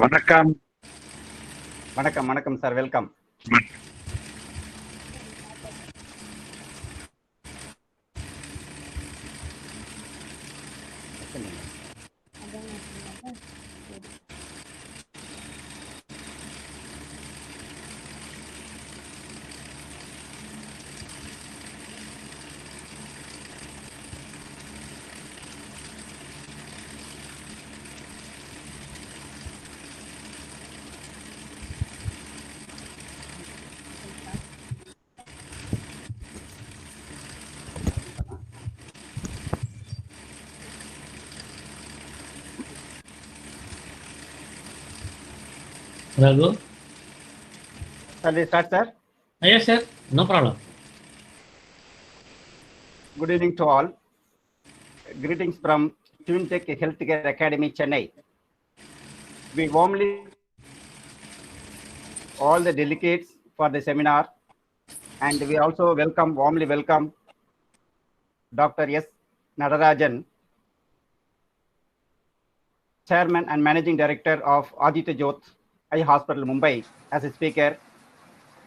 வணக்கம். வணக்கம் வணக்கம் sir, welcome. Raghu? Shall we start, sir? Yes, sir. No problem. Good evening to all. Greetings from TwinTech Healthcare Academy, Chennai. We warmly all the delegates for the seminar, and we also warmly welcome Dr. S. Nadarajan, Chairman and Managing Director of Aditya Jyoth Eye Hospital, Mumbai, as a speaker.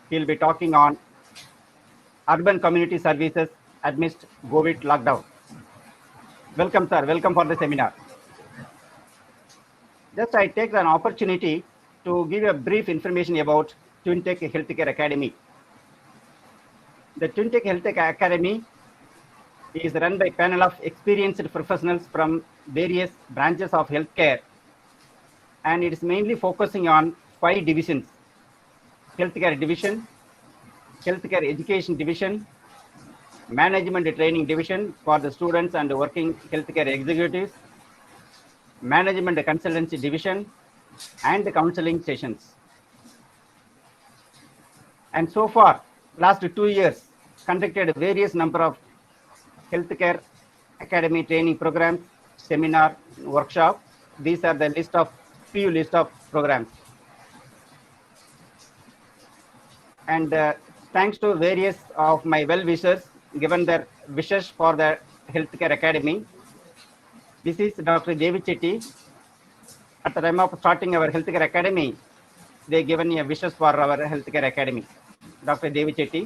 He'll be talking on urban community services amidst COVID lockdown. Welcome, sir. Welcome for the seminar. Just I take an opportunity to give a brief information about TwinTech Healthcare Academy. The TwinTech Healthcare Academy is run by a panel of experienced professionals from various branches of healthcare, and it is mainly focusing on 5 divisions: healthcare division, healthcare education division, management training division for the students and working healthcare executives, management consultancy division, and counseling sessions. And so far, last 2 years, conducted various number of healthcare academy training programs, seminar, workshop. These are the few list of programs. And thanks to various of my well-wishers given their wishes for the healthcare academy. This is Dr. Devi Chetty. At the time of starting our healthcare academy, they given me a wishes for our healthcare academy. Dr. Devi Chetty,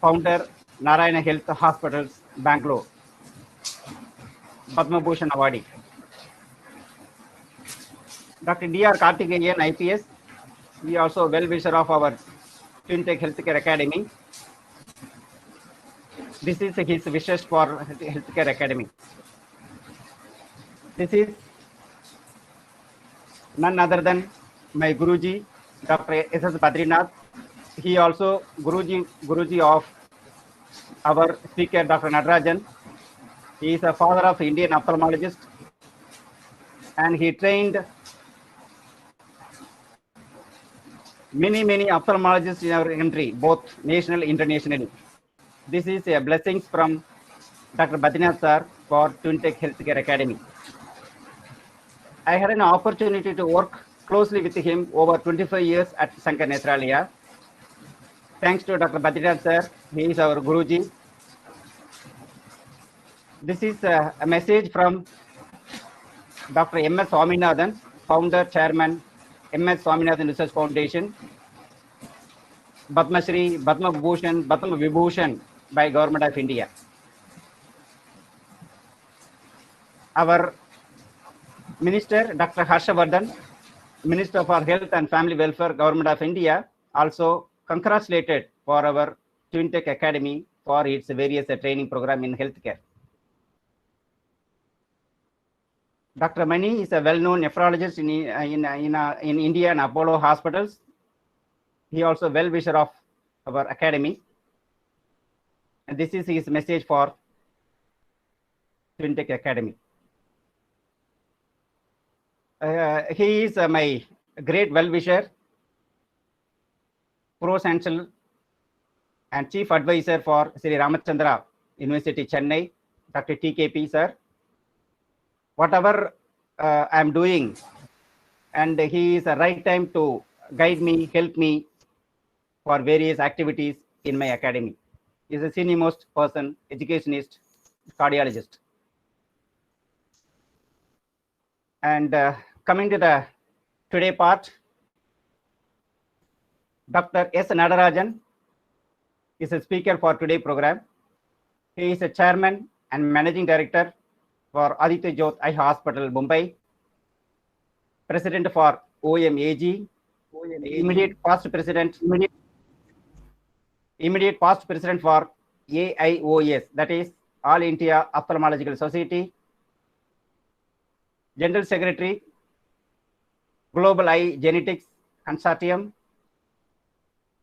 founder, Narayana Health Hospitals, Bangalore, Padma Bhushan awardee. Dr. D.R. Karthikeyan, IPS, we also well-wisher of our TwinTech Healthcare Academy. This is his wishes for Healthcare Academy. This is none other than my Guruji, Dr. S.S. Badrinath. He also Guruji of our speaker, Dr. Nadarajan. He is a father of Indian ophthalmologist, and he trained many ophthalmologists in our country, both national and internationally. This is a blessings from Dr. Badrinath sir for TwinTech Healthcare Academy. I had an opportunity to work closely with him over 25 years at Sankar Nethralaya. Thanks to Dr. Badrinath sir, he is our Guruji. This is a message from Dr. M.S. Swaminathan, founder, chairman, M.S. Swaminathan Research Foundation, Padma Shri, Padma Bhushan, Padma Vibhushan by Government of India. Our Minister, Dr. Harshavardhan, Minister for Health and Family Welfare, Government of India, also congratulated for our TwinTech Academy for its various training program in healthcare. Dr. Mani is a well-known nephrologist in India and Apollo hospitals. He also well-wisher of our academy. And this is his message for TwinTech Academy. He is my great well-wisher, pro-chancellor and chief advisor for Sri Ramachandra University, Chennai, Dr. TKP sir. Whatever I am doing, and he is the right time to guide me, help me for various activities in my academy. He is a senior most person, educationist, cardiologist. And coming to the today part, Dr. S. Nadarajan is a speaker for today program. He is a chairman and managing director for Aditya Jyoth Eye Hospital, Mumbai, president for OMAG, immediate past president for AIOS, that is All India Ophthalmological Society, general secretary, Global Eye Genetics Consortium,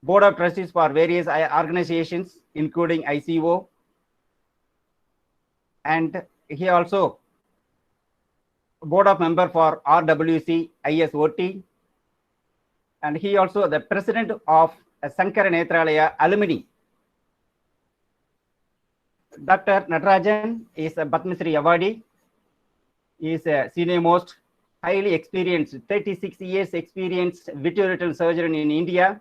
board of trustees for various eye organizations, including ICO, and he also board of member for RWC ISOT, and he also the president of Sankara Netralaya alumni. Dr. Natarajan is a Padma Shri awardee. He is a senior most, highly experienced, 36 years experienced vitreoretinal surgeon in India.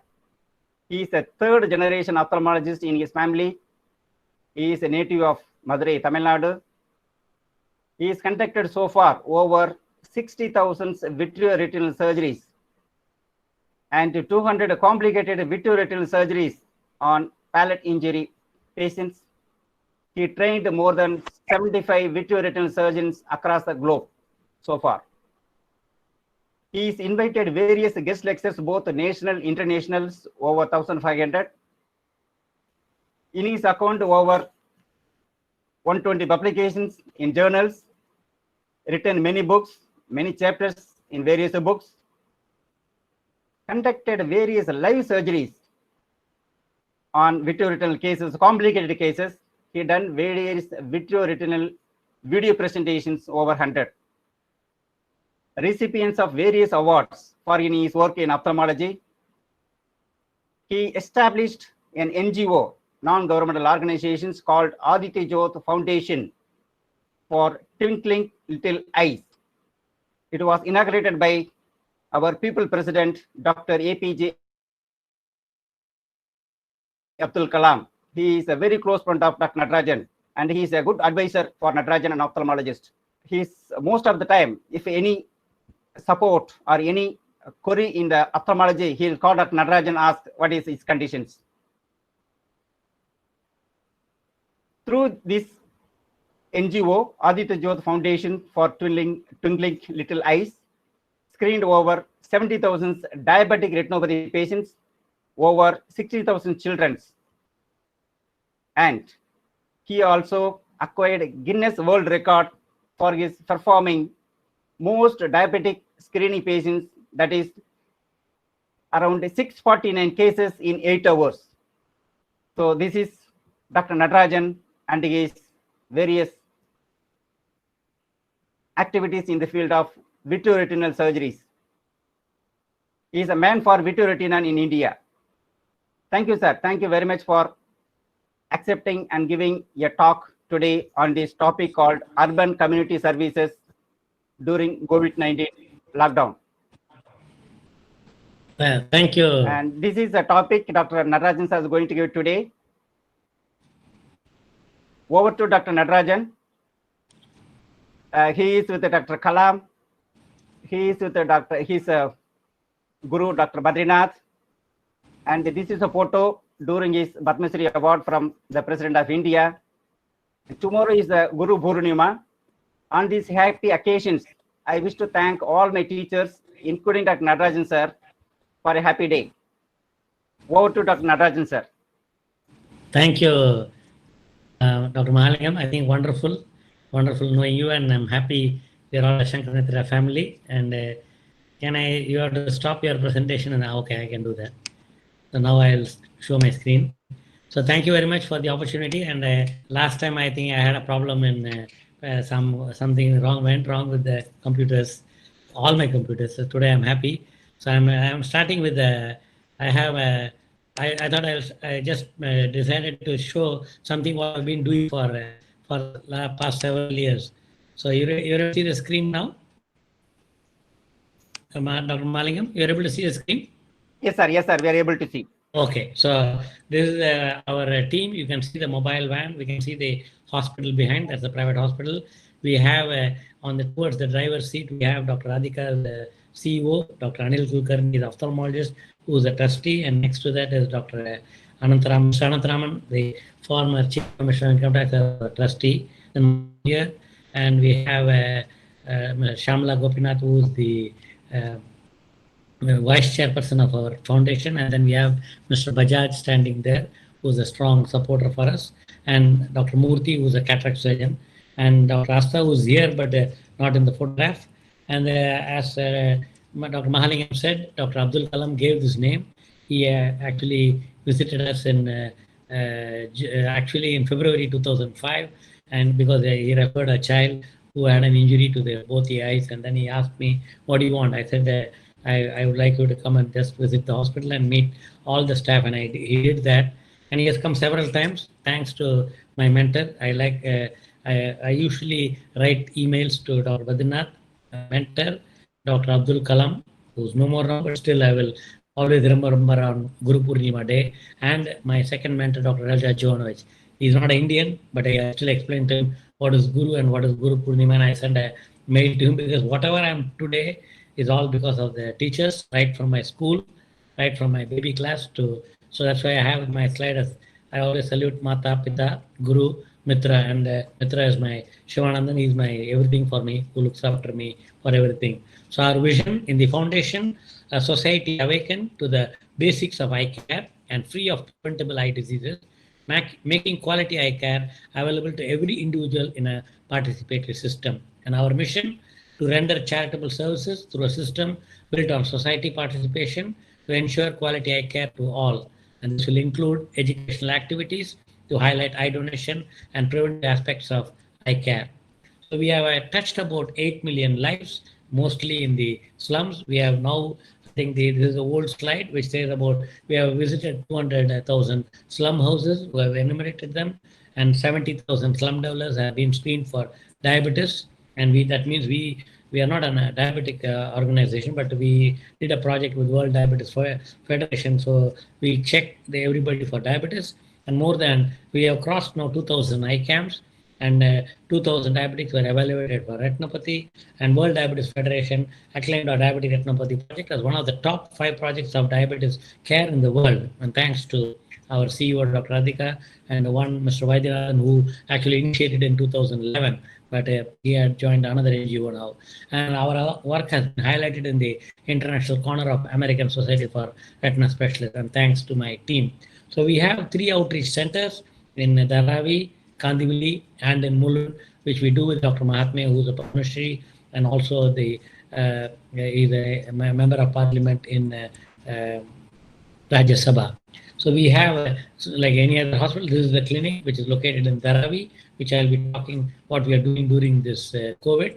He is a third generation ophthalmologist in his family. He is a native of Madurai, Tamil Nadu. He has conducted so far over 60,000 vitreoretinal surgeries and 200 complicated vitreoretinal surgeries on palate injury patients. He trained more than 75 vitreoretinal surgeons across the globe so far. He has invited various guest lectures, both national, internationals, over 1,500. In his account, over 120 publications in journals, written many books, many chapters in various books, conducted various live surgeries on vitreoretinal cases, complicated cases. He done various vitreoretinal video presentations over 100. Recipients of various awards for his work in ophthalmology. He established an NGO, non-governmental organizations called Aditya Jyoth Foundation for Twinkling Little Eyes. It was inaugurated by our people president, Dr. APJ Abdul Kalam. He is a very close friend of Dr. Natarajan, and he is a good advisor for Natarajan, an ophthalmologist. He's most of the time, if any support or any query in the ophthalmology, he'll call Dr. Natarajan, ask what is his conditions. Through this NGO, Aditya Jyoth Foundation for Twinkling Little Eyes, screened over 70,000 diabetic retinopathy patients, over 60,000 children. And he also acquired Guinness World Record for his performing most diabetic screening patients, that is around 649 cases in 8 hours. So this is Dr. Natarajan and his various activities in the field of vitreoretinal surgeries. He is a man for vitreoretina in India. Thank you, sir. Thank you very much for accepting and giving a talk today on this topic called Urban Community Services during COVID-19 lockdown. Thank you. And this is a topic Dr. Natarajan sir is going to give today. Over to Dr. Natarajan. He is with Dr. Kalam. He is with his guru, Dr. Badrinath. And this is a photo during his Padma Shri award from the President of India. Tomorrow is the Guru Purnima. On these happy occasions, I wish to thank all my teachers, including Dr. Natarajan sir, for a happy day. Over to Dr. Natarajan sir. Thank you, Dr. Mahalingam. I think wonderful knowing you, and I'm happy we're all a Shankara Netra family. And you have to stop your presentation, and okay, I can do that. So now I'll show my screen. So thank you very much for the opportunity. And last time I think I had a problem in something went wrong with the computers, all my computers. So today I'm happy. So I'm starting with I thought I just decided to show something what I've been doing for the past several years. So you're able to see the screen now? Dr. Mahalingam, you're able to see the screen? Yes, sir. Yes, sir. We are able to see. Okay, so this is our team. You can see the mobile van. We can see the hospital behind. That's the private hospital. We have on the towards the driver's seat, we have Dr. Radhika, the CEO, Dr. Anil Kulkarni, the ophthalmologist, who is a trustee, and next to that is Dr. Anantharaman, the former Chief Commissioner of Income Tax, trustee. Then here, and we have Shamla Gopinath, who is the vice chairperson of our foundation, and then we have Mr. Bajaj standing there, who is a strong supporter for us, and Dr. Murthy, who is a cataract surgeon, and Dr. Asta, who is here but not in the photograph. And as Dr. Mahalingam said, Dr. Abdul Kalam gave this name. He actually visited us in actually in February 2005, and because he referred a child who had an injury to both the eyes, and then he asked me, "What do you want?" I said, I would like you to come and just visit the hospital and meet all the staff, and he did that, and he has come several times thanks to my mentor. I usually write emails to Dr. Badrinath, mentor, Dr. Abdul Kalam, who's no more now, but still I will always remember on Guru Purnima Day, and my second mentor, Dr. Raja Jovanovich. He's not an Indian, but I still explained to him what is Guru and what is Guru Purnima, and I sent a mail to him because whatever I am today is all because of the teachers, right from my school, right from my baby class to, so that's why I have my slide as, I always salute Mata, Pita, Guru, Mitra, and Mitra is my Shivanandan, he's my everything for me, who looks after me for everything. So our vision in the foundation, a society awakened to the basics of eye care and free of preventable eye diseases, making quality eye care available to every individual in a participatory system. And our mission, to render charitable services through a system built on society participation to ensure quality eye care to all. And this will include educational activities to highlight eye donation and preventive aspects of eye care. So we have touched about 8 million lives, mostly in the slums. We have now, I think this is an old slide which says about, we have visited 200,000 slum houses, we have enumerated them, and 70,000 slum dwellers have been screened for diabetes. And that means we are not a diabetic organization, but we did a project with World Diabetes Federation. So we checked everybody for diabetes, and more than, we have crossed now 2,000 eye camps, and 2,000 diabetics were evaluated for retinopathy, and World Diabetes Federation acclaimed our diabetic retinopathy project as one of the top 5 projects of diabetes care in the world. And thanks to our CEO, Dr. Radhika, and one Mr. Vaidyanathan, who actually initiated in 2011. But he had joined another NGO now. And our work has been highlighted in the International Corner of American Society for Retina Specialists, and thanks to my team. So we have 3 outreach centers in Dharavi, Kandivali, and in Mulund, which we do with Dr. Mahatme, who is a Padma Shri, and also he's a member of parliament in Rajya Sabha. So we have, like any other hospital, this is the clinic which is located in Dharavi, which I'll be talking what we are doing during this COVID.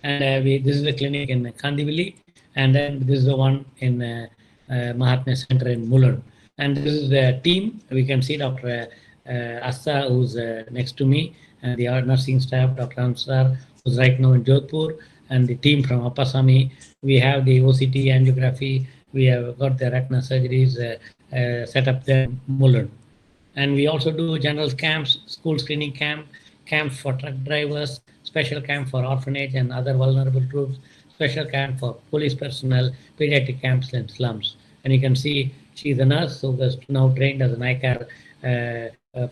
And this is the clinic in Kandivali, and then this is the one in Mahatma Center in Mulund. And this is the team. We can see Dr. Asta, who's next to me, and the nursing staff, Dr. Ansar, who's right now in Jodhpur, and the team from Appasamy. We have the OCT angiography. We have got the retina surgeries set up there in Mulund. And we also do general camps, school screening camps for truck drivers, special camp for orphanage and other vulnerable groups, special camp for police personnel, pediatric camps and slums. And you can see she's a nurse who was now trained as an eye care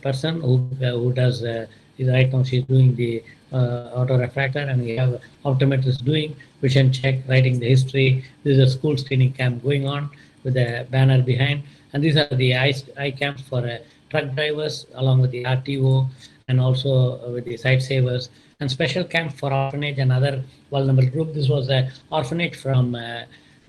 person who does, right now she's doing the autorefractor, and we have optometrists doing vision check, writing the history. This is a school screening camp going on with a banner behind. And these are the eye camps for truck drivers, along with the RTO, and also with the site savers, and special camp for orphanage and other vulnerable group. This was an orphanage from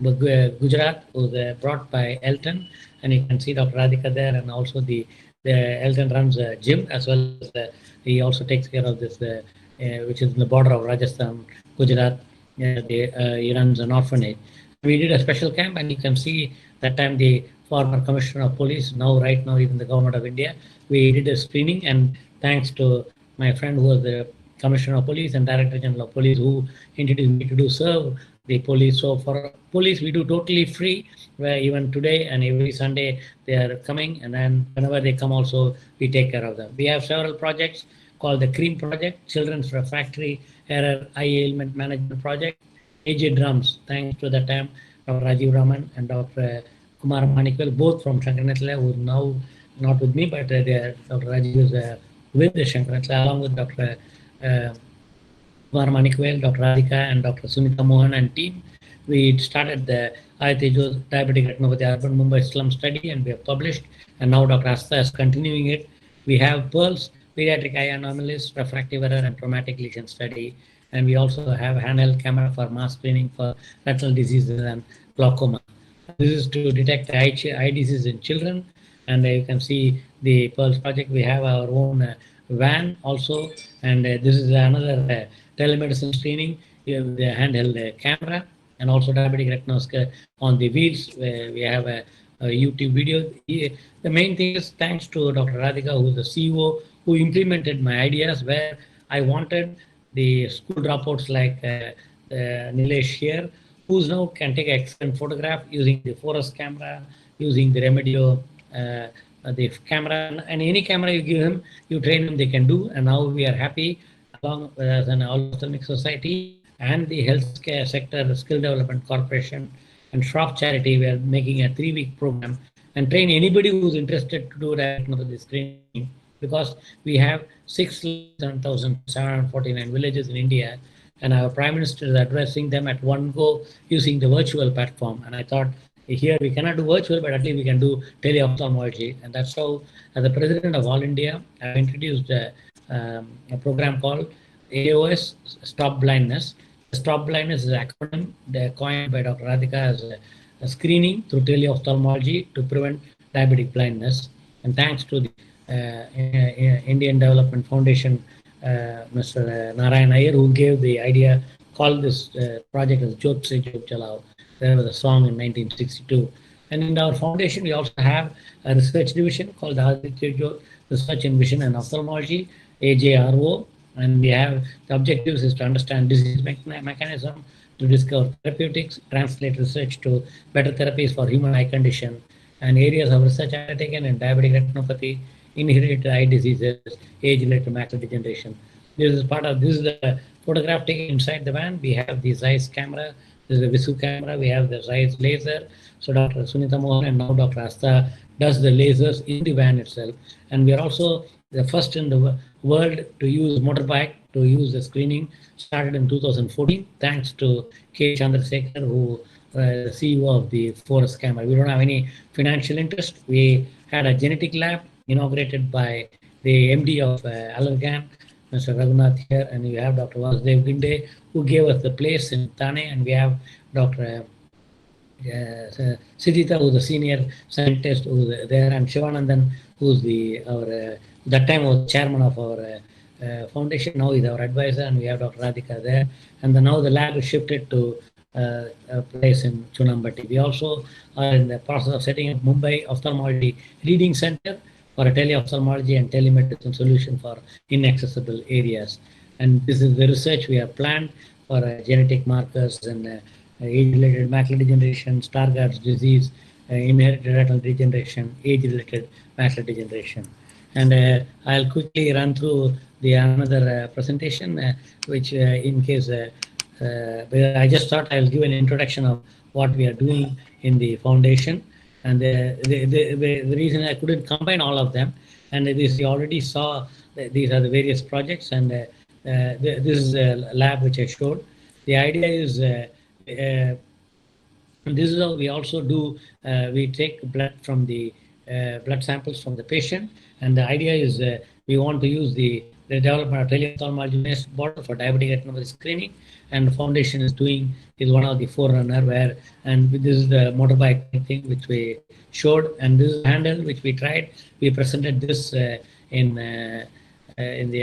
Gujarat, who was brought by Elton, and you can see Dr. Radhika there, and also the Elton runs a gym, as well as he also takes care of this, which is in the border of Rajasthan, Gujarat. He runs an orphanage. We did a special camp, and you can see that time the former Commissioner of Police, right now even the Government of India, we did a screening, and thanks to my friend who was the Commissioner of Police and Director General of Police, who introduced me to do serve the police. So for police, we do totally free, where even today and every Sunday they are coming, and then whenever they come also, we take care of them. We have several projects called the CREAM project, Children's Refractory Error Eye Ailment Management Project. AJ Drums, thanks to the time Dr. Rajiv Raman and Dr. Kumar Manikwal, both from Shankaranathala, who are now not with me, but Dr. Rajiv is with the Shankaranathala, along with Dr. Kumar Manikwal, Dr. Radhika, and Dr. Sunita Mohan and team. We started the Ayatejos Diabetic Retinopathy Urban Mumbai Slum Study, and we have published. And now Dr. Asta is continuing it. We have PEARLS, Pediatric Eye Anomalies, Refractive Error, and Traumatic Lesion Study. And we also have handheld camera for mass screening for retinal diseases and glaucoma. This is to detect eye disease in children. And you can see the PEARLS project. We have our own van also. And this is another telemedicine screening. We have the handheld camera and also diabetic retinoscopy on the wheels. We have a YouTube video. The main thing is thanks to Dr. Radhika, who is the CEO, who implemented my ideas where I wanted the school dropouts like Nilesh here, who's now can take an excellent photograph using the Forest camera, using the Remedio the camera, and any camera you give him, you train him, they can do. And now we are happy along as an Ophthalmic Society and the healthcare sector, Skill Development Corporation and Shroff Charity. We are making a 3-week program and train anybody who's interested to do retinopathy screening, because we have 6,749 villages in India, and our Prime Minister is addressing them at one go using the virtual platform. And I thought, here we cannot do virtual, but at least we can do teleophthalmology. And that's how, as the President of All India, I've introduced a program called AOS, Stop Blindness. Stop Blindness is an acronym coined by Dr. Radhika as a screening through teleophthalmology to prevent diabetic blindness. And thanks to the Indian Development Foundation, Mr. Narayan Iyer, who gave the idea, called this project as Jyot Se Jyot Jalao. There was a song in 1962. And in our foundation, we also have a research division called the Aditya Jyot Research in Vision and Ophthalmology, AJRO. And we have the objectives is to understand disease mechanism, to discover therapeutics, translate research to better therapies for human eye condition, and areas of research undertaken in diabetic retinopathy, inherited eye diseases, age-related macular degeneration. This is the photograph taken inside the van. We have the Zeiss camera, this is the Visu camera, we have the Zeiss laser. So Dr. Sunita Mohan and now Dr. Asta does the lasers in the van itself. And we are also the first in the world to use motorbike to use the screening, started in 2014, thanks to K. Chandrasekhar, who the CEO of the Forest camera. We don't have any financial interest. We had a genetic lab inaugurated by the MD of Allergan, Mr. Raghunath here, and we have Dr. Vasudev Ginde, who gave us the place in Thane, and we have Dr. Sidita, who's the senior scientist who's there, and Shivanandan, who's that time was chairman of our foundation. Now he's our advisor, and we have Dr. Radhika there. And now the lab is shifted to a place in Chunambati. We also are in the process of setting up Mumbai Ophthalmology Reading Center for a teleophthalmology and telemedicine solution for inaccessible areas. And this is the research we have planned for genetic markers and age-related macular degeneration, Stargardt's disease, inherited retinal degeneration, age-related macular degeneration. And I'll quickly run through the another presentation, which in case I just thought I'll give an introduction of what we are doing in the foundation. And the reason I couldn't combine all of them, and this you already saw, these are the various projects, and this is a lab which I showed. The idea is this is how we also do, we take blood from the blood samples from the patient, and the idea is we want to use the development of teleophthalmology model for diabetic retinopathy screening, and the foundation is one of the forerunner where, and this is the motorbike thing which we showed, and this is handle which we tried. We presented this in the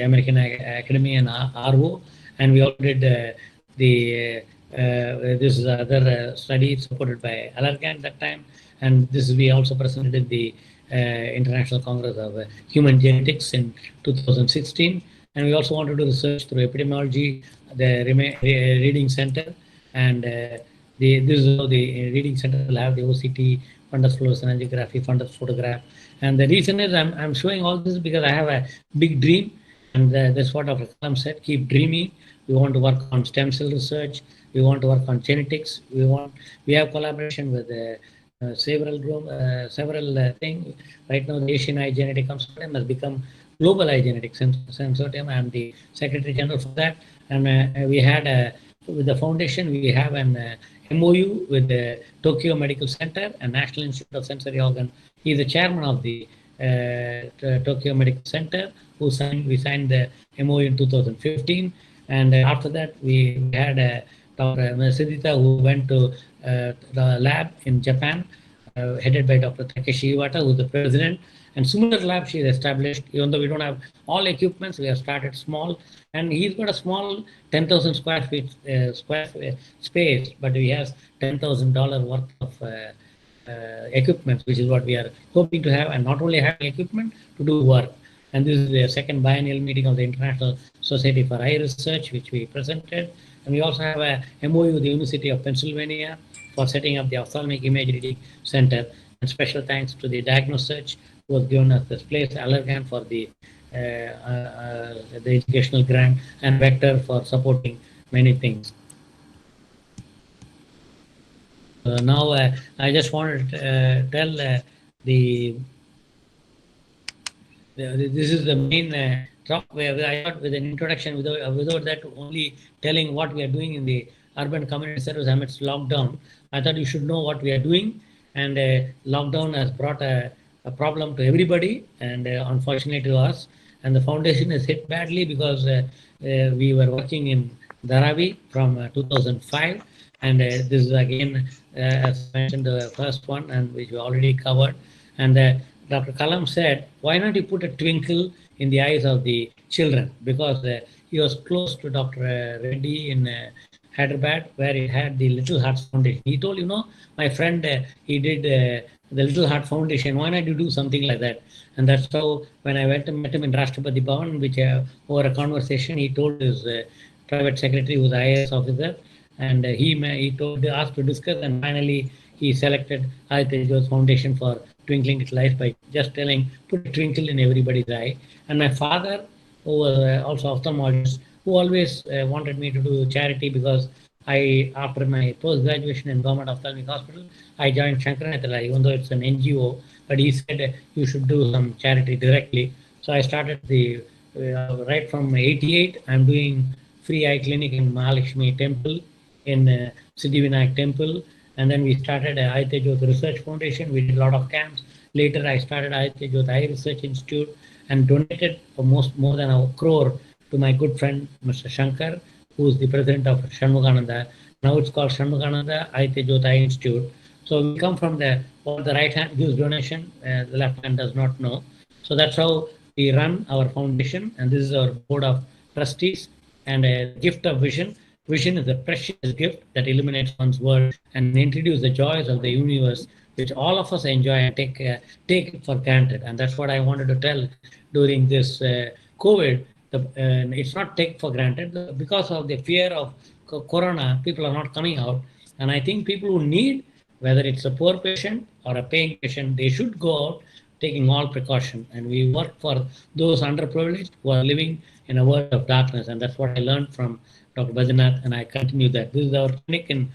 American Academy and RO, and we also did this is other study supported by Allergan that time, and this we also presented in the International Congress of Human Genetics in 2016. And we also want to do research through epidemiology, the reading center, and this is how the reading center will have the OCT, fundus fluorescence angiography, fundus photograph. And the reason is I'm showing all this because I have a big dream. And that's what Dr. Kalam said, keep dreaming. We want to work on stem cell research. We want to work on genetics. We have collaboration with several things. Right now, the Asian Eye Genetic Consortium has become Global Eye Genetic Consortium. I am the Secretary General for that. And we had, with the foundation, we have an MOU with the Tokyo Medical Center and National Institute of Sensory Organ. He is the chairman of the Tokyo Medical Center, we signed the MOU in 2015. And after that, we had Dr. Siddhita, who went to the lab in Japan, headed by Dr. Takeshi Iwata, who is the president. And similar lab she has established, even though we don't have all equipments, we have started small. And he's got a small 10,000 square feet space, but he has $10,000 worth of equipment, which is what we are hoping to have, and not only having equipment to do work. And this is the second biennial meeting of the International Society for Eye Research, which we presented. And we also have a MOU with the University of Pennsylvania for setting up the Ophthalmic Imagery Center. And special thanks to the Diagnosearch, who was given us this place, Allergan, for the educational grant, and Vector for supporting many things. Now, I just wanted to tell this is the main talk where I thought with an introduction, without that only telling what we are doing in the urban community service amidst lockdown. I thought you should know what we are doing, and lockdown has brought a problem to everybody, and unfortunately to us. And the foundation is hit badly because we were working in Dharavi from 2005. And this is again, as mentioned, the first one, and which we already covered. And Dr. Kalam said, why not you put a twinkle in the eyes of the children? Because he was close to Dr. Reddy in Hyderabad, where he had the Little Hearts Foundation. He told, my friend, he did the Little Heart Foundation. Why not you do something like that? And that's how, when I went to meet him in Rashtrapati Bhavan, which over a conversation, he told his private secretary, who was an IAS officer, and he asked to discuss, and finally he selected Aditya Jyoth Foundation for twinkling its light by just telling, put a twinkle in everybody's eye. And my father, who was also ophthalmologist, who always wanted me to do charity, because after my post-graduation in Government Ophthalmic Hospital, I joined Shankaranathala, even though it's an NGO, but he said you should do some charity directly. So I started right from 88, I'm doing free eye clinic in Mahalakshmi Temple, in Siddhivinayak Temple, and then we started Aditya Jyoth Research Foundation. We did a lot of camps. Later, I started Aditya Jyoth Eye Research Institute and donated for more than 1 crore to my good friend, Mr. Shankar, who is the president of Shanmugananda. Now it's called Shanmugananda Aditya Jyoth Eye Institute. So we come from the right hand gives donation, the left hand does not know. So that's how we run our foundation, and this is our board of trustees. And a gift of vision. Vision is a precious gift that illuminates one's world and introduces the joys of the universe, which all of us enjoy and take it for granted. And that's what I wanted to tell during this COVID. It's not take for granted. Because of the fear of corona, people are not coming out. And I think people who need, whether it's a poor patient or a paying patient, they should go out taking all precaution. And we work for those underprivileged who are living in a world of darkness. And that's what I learned from Dr. Bajanath, and I continue that. This is our clinic in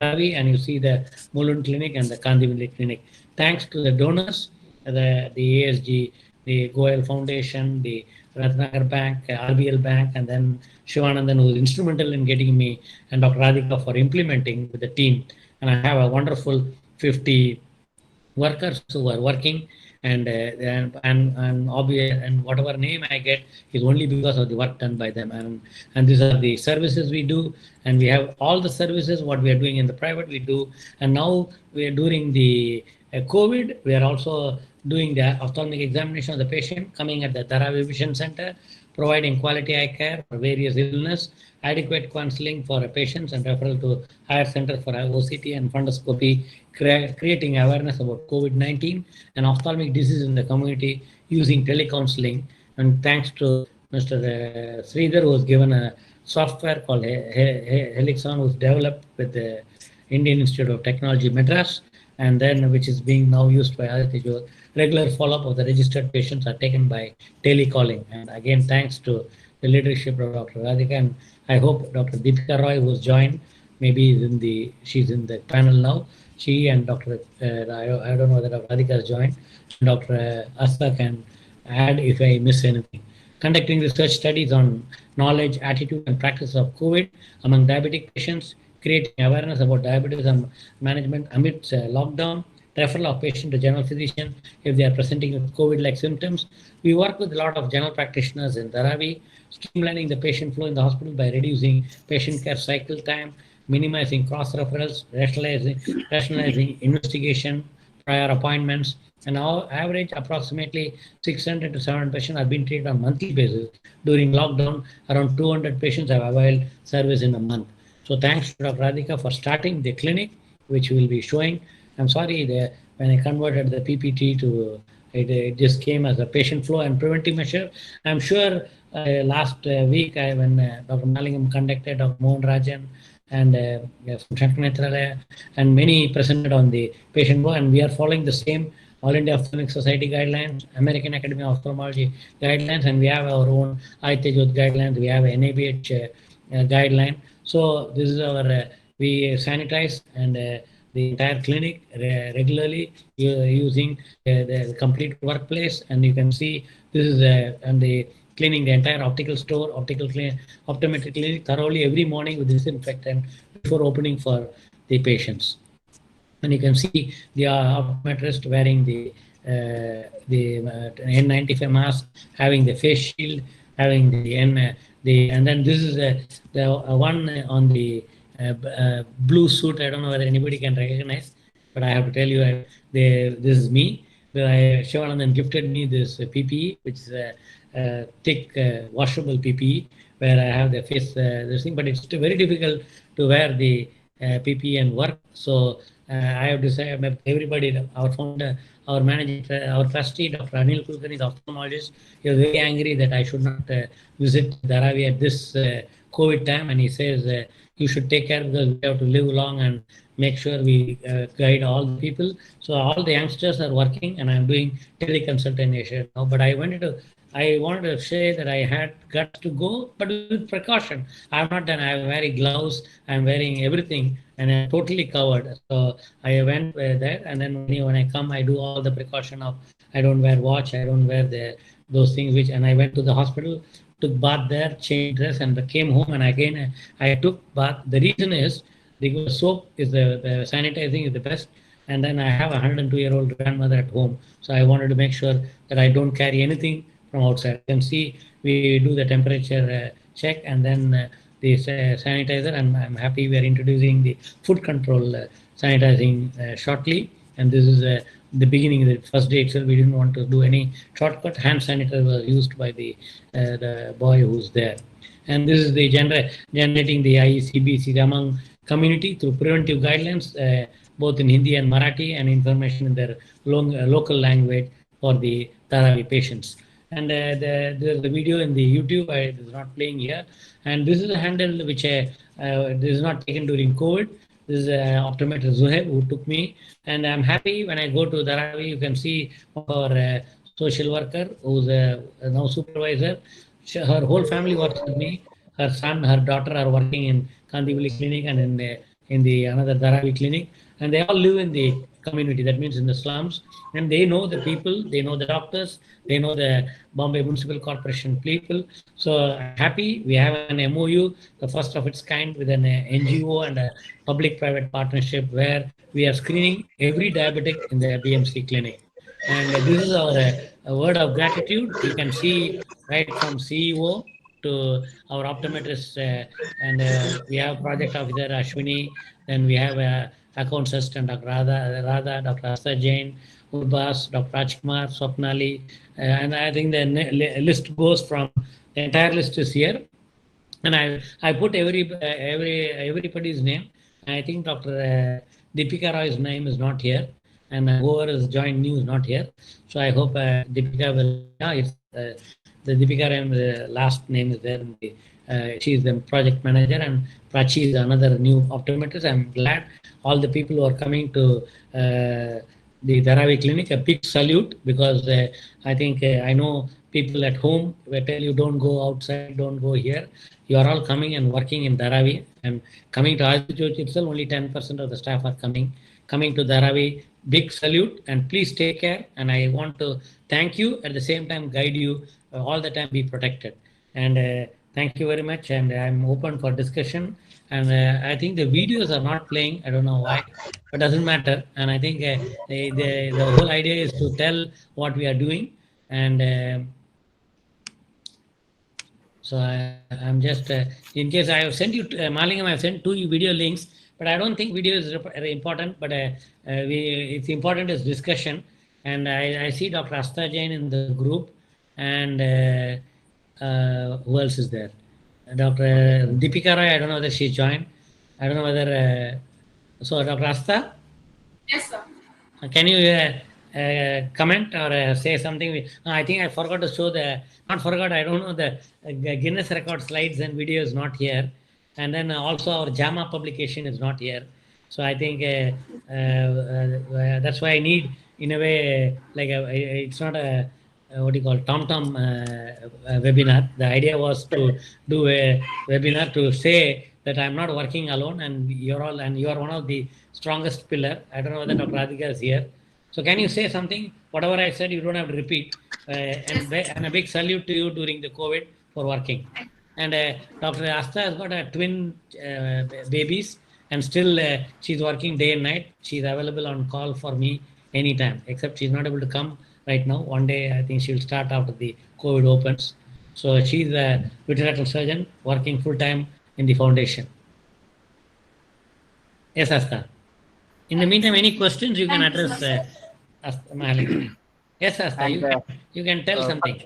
Ravi, and you see the Mulund Clinic and the Kandivali Clinic. Thanks to the donors, the ASG, the Goel Foundation, the Ratnagar Bank, RBL Bank, and then Shivanandan, who was instrumental in getting me, and Dr. Radhika for implementing with the team. And I have a wonderful 50 workers who are working, and whatever name I get is only because of the work done by them. And these are the services we do, and we have all the services what we are doing in the private we do. And now we are during the COVID, we are also doing the ophthalmic examination of the patient, coming at the Dharavi Vision Center, providing quality eye care for various illness, adequate counseling for patients, and referral to higher center for OCT and fundoscopy, creating awareness about COVID-19 and ophthalmic disease in the community using telecounseling. And thanks to Mr. Sridhar, who was given a software called Helixon, was developed with the Indian Institute of Technology, Madras, and then which is being now used by Aditya Jyoth regular follow-up of the registered patients are taken by telecalling. And again, thanks to the leadership of Dr. Radhika, and I hope Dr. Deepika Roy, who's joined, maybe she's in the panel now. She and Dr. I don't know whether Dr. Radhika has joined. Dr. Asta can add if I miss anything. Conducting research studies on knowledge, attitude, and practice of COVID among diabetic patients, creating awareness about diabetes and management amidst lockdown, referral of patient to general physician if they are presenting with COVID-like symptoms. We work with a lot of general practitioners in Dharavi, streamlining the patient flow in the hospital by reducing patient care cycle time, minimizing cross-referrals, rationalizing investigation, prior appointments, and our average approximately 600 to 700 patients have been treated on monthly basis. During lockdown, around 200 patients have availed service in a month. So thanks to Dr. Radhika for starting the clinic, which we will be showing. I'm sorry, when I converted the PPT to, it just came as a patient flow and preventive measure. I'm sure last week when Dr. Malingam conducted, Dr. Mohan Rajan, and from Shankanethralaya, and many presented on the patient flow, and we are following the same All India Ophthalmic Society guidelines, American Academy of Ophthalmology guidelines, and we have our own ITJOT guidelines, we have NABH guideline. So this is our, we sanitize and the entire clinic regularly using the complete workplace, and you can see this is and the cleaning the entire optical store, optometric clinic thoroughly every morning with disinfectant before opening for the patients. And you can see the optometrist wearing the N95 mask, having the face shield, having the and then this is the one on the blue suit. I don't know whether anybody can recognize, but I have to tell you, this is me. Shivanandan gifted me this PPE, which is a thick washable PPE, where I have the face this thing, but it's very difficult to wear the PPE and work. So I have to say, everybody, our founder, our manager, our trustee, Dr. Anil Kulkarni, the ophthalmologist, he was very angry that I should not visit Dharavi at this COVID time, and he says you should take care because we have to live long and make sure we guide all the people. So all the youngsters are working, and I'm doing teleconsultation now. But I wanted to say that I had guts to go, but with precaution. I'm not done. I'm wearing gloves. I'm wearing everything, and I'm totally covered. So I went there, and then when I come, I do all the precaution of I don't wear watch, I don't wear those things. And I went to the hospital, took bath there, changed dress, and came home. And again, I took bath. The reason is the soap is the sanitizing is the best. And then I have a 102-year-old grandmother at home, so I wanted to make sure that I don't carry anything from outside. You can see we do the temperature check, and then the sanitizer, and I'm happy we are introducing the food control sanitizing shortly. And this is the beginning, the first day itself. We didn't want to do any shortcut. Hand sanitizer was used by the boy who's there. And this is the generating the IECBC among community through preventive guidelines, both in Hindi and Marathi, and information in their local language for the Dharavi patients. And the video in the YouTube is not playing here. And this is a handle which this is not taken during COVID. This is optometrist Zuhaib who took me, and I'm happy when I go to Dharavi. You can see our social worker who's now supervisor. Her whole family works with me. Her son, her daughter are working in Kandivali clinic and in the another Dharavi clinic, and they all live in the community. That means in the slums, and they know the people, they know the doctors, they know the Bombay Municipal Corporation people. So happy we have an MOU, the first of its kind, with an NGO and a public-private partnership where we are screening every diabetic in the BMC clinic. And this is our a word of gratitude. You can see right from CEO to our optometrist, and we have project officer Ashwini, then we have account assistant Dr. Radha, Dr. Asta Jain, Urbas, Dr. Rajkumar, Swapnali, and I think the list goes from, the entire list is here. And I put everybody's name. I think Dr. Deepika Roy's name is not here, and whoever is joined new is not here. So I hope Deepika will. It's the Deepika Roy's last name is there. She is the project manager, and Prachi is another new optometrist. I'm glad all the people who are coming to the Dharavi clinic a big salute, because I think I know people at home will tell you don't go outside, don't go here. You are all coming and working in Dharavi, and coming to Aditya itself, only 10% of the staff are coming. Coming to Dharavi, big salute, and please take care. And I want to thank you, at the same time guide you all the time, be protected. And thank you very much. And I'm open for discussion. And I think the videos are not playing. I don't know why, but doesn't matter. And I think the whole idea is to tell what we are doing. And so I'm just, in case I have sent you, Malingam, I have sent 2 video links, but I don't think video is important, but it's important is discussion. And I see Dr. Asta Jain in the group, and who else is there? Dr. Deepika Roy, I don't know whether she joined. I don't know whether, so Dr. Asta? Yes, sir. Can you comment or say something? I think I forgot to show not forgot, I don't know, the Guinness record slides and videos not here. And then also our JAMA publication is not here. So I think that's why I need, in a way, like it's not a, what do you call, TomTom webinar. The idea was to do a webinar to say that I'm not working alone, and you're all, and you are one of the strongest pillar. I don't know whether Dr. Radhika is here. So can you say something? Whatever I said, you don't have to repeat. And a big salute to you during the COVID for working. And Dr. Asta has got a twin babies, and still she's working day and night. She's available on call for me anytime, except she's not able to come right now. One day, I think she'll start after the COVID opens. So she's a veterinary surgeon working full time in the foundation. Yes, Asta. In the meantime, any questions you can address, Mahalik. Yes, Asta, you can tell something.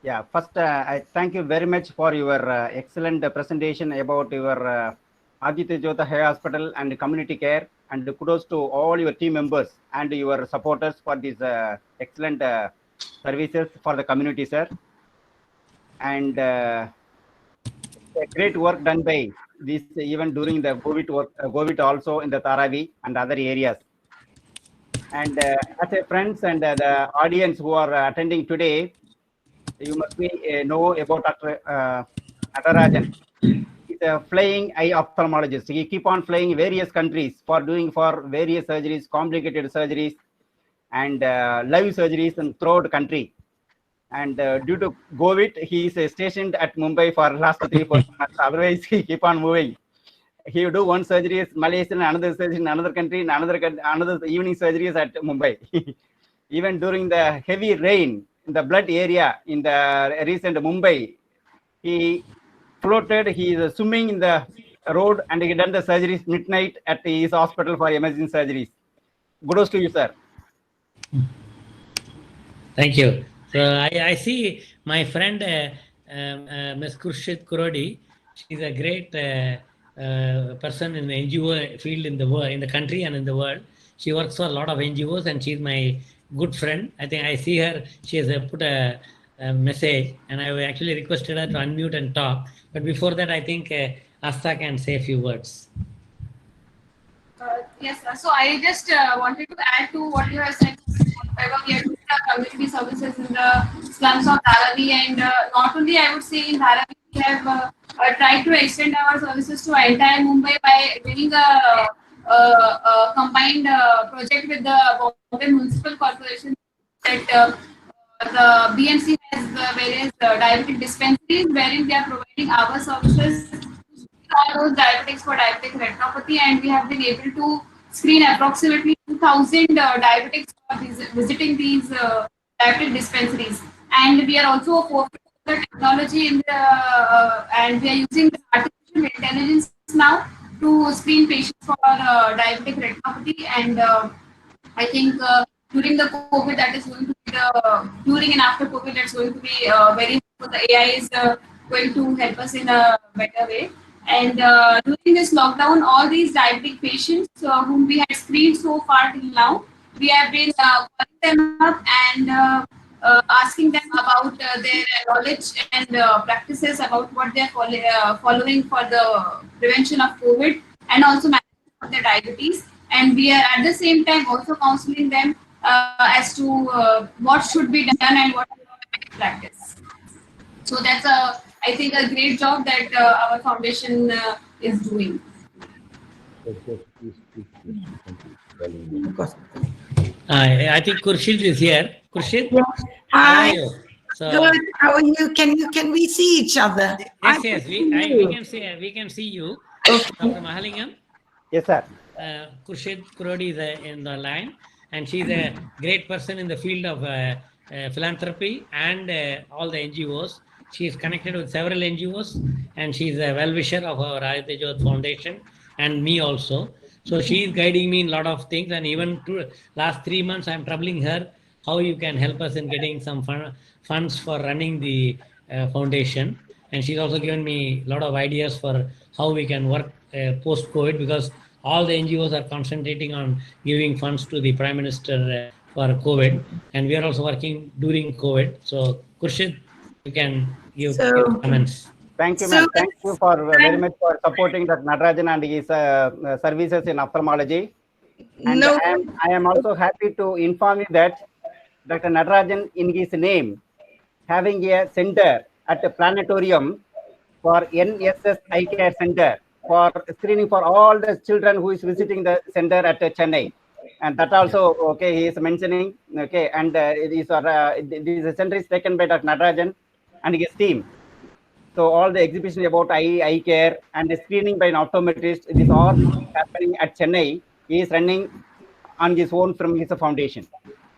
Yeah, first, I thank you very much for your excellent presentation about your Aditya Jyoti Hair Hospital and community care, and kudos to all your team members and your supporters for these excellent services for the community, sir. And great work done by this, even during the COVID also in the Dharavi and other areas. And as a friends and the audience who are attending today, you must be know about Dr. Natarajan. He's a flying eye ophthalmologist. He keep on flying various countries for doing various surgeries, complicated surgeries, and live surgeries and throughout the country. And due to COVID, he is stationed at Mumbai for last 3-4 months. Otherwise, he keep on moving. He will do one surgery in Malaysia, another surgery in another country, another evening surgeries at Mumbai. Even during the heavy rain in the blood area in the recent Mumbai, he floated. He is swimming in the road, and he done the surgeries midnight at his hospital for emergency surgeries. Kudos to you, sir. Thank you. So I see my friend Ms. Khurshid Kurodi. She's a great person in the NGO field in the world, in the country and in the world. She works for a lot of NGOs, and she's my good friend. I think I see her. She has put a message, and I actually requested her to unmute and talk. But before that, I think Asta can say a few words. Yes, sir. So I just wanted to add to what you have said. We are doing the community services in the slums of Dharavi, and not only I would say in Dharavi, we have tried to extend our services to entire Mumbai by doing a combined project with the Bombay Municipal Corporation. That the BMC has various diabetic dispensaries wherein they are providing our services all those diabetics for diabetic retinopathy, and we have been able to screen approximately 2,000 diabetics for visiting these diabetic dispensaries. And we are also a forefront of the technology in the, and we are using artificial intelligence now to screen patients for diabetic retinopathy. And I think during the COVID, that is going to be during and after COVID, that's going to be very, the AI is going to help us in a better way. And during this lockdown, all these diabetic patients whom we had screened so far till now, we have been calling them up and asking them about their knowledge and practices about what they are following for the prevention of COVID and also management of their diabetes. And we are at the same time also counseling them as to what should be done and what should be practice. So that's I think a great job that our foundation is doing. I think Khurshid is here. Khurshid, how Hi. are you? So, Good. How are you? Can we see each other? yes, we can see you. Okay. Dr. Mahalingam, Yes, sir. Khurshid Kurodi is in the line, and she's a great person in the field of philanthropy and all the NGOs. She is connected with several NGOs, and she's a well-wisher of our Aditya Jyoth Foundation and me also. So she is guiding me in a lot of things, and even last 3 months, I'm troubling her how you can help us in getting some funds for running the foundation. And she's also given me a lot of ideas for how we can work post-COVID, because all the NGOs are concentrating on giving funds to the Prime Minister for COVID, and we are also working during COVID. So, Khurshid, you can give comments. Thank you, ma'am. Thank you for very much for supporting Dr. Natarajan and his services in ophthalmology. And I am also happy to inform you that Dr. Natarajan, in his name, having a center at the planetarium for NSS Eye Care Center for screening for all the children who is visiting the center at Chennai. And that also, okay, he is mentioning, okay, and this center is taken by Dr. Natarajan and his team. So all the exhibition about eye care and the screening by an optometrist, it is all happening at Chennai. He is running on his own from his foundation.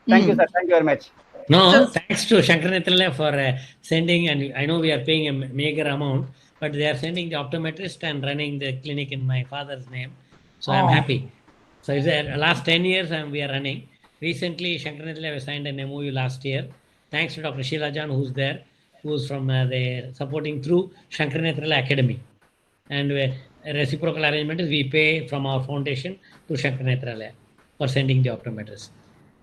Thank you, sir. Thank you very much. No, thanks to Shankar Netralaya for sending, and I know we are paying a meager amount, but they are sending the optometrist and running the clinic in my father's name. So I'm happy. So it's last 10 years we are running. Recently, Shankar Netralaya signed an MOU last year. Thanks to Dr. Sheila Jan, who's there, who's from the supporting through Shankar Netralaya Academy. And a reciprocal arrangement is we pay from our foundation to Shankar Netralaya for sending the optometrist.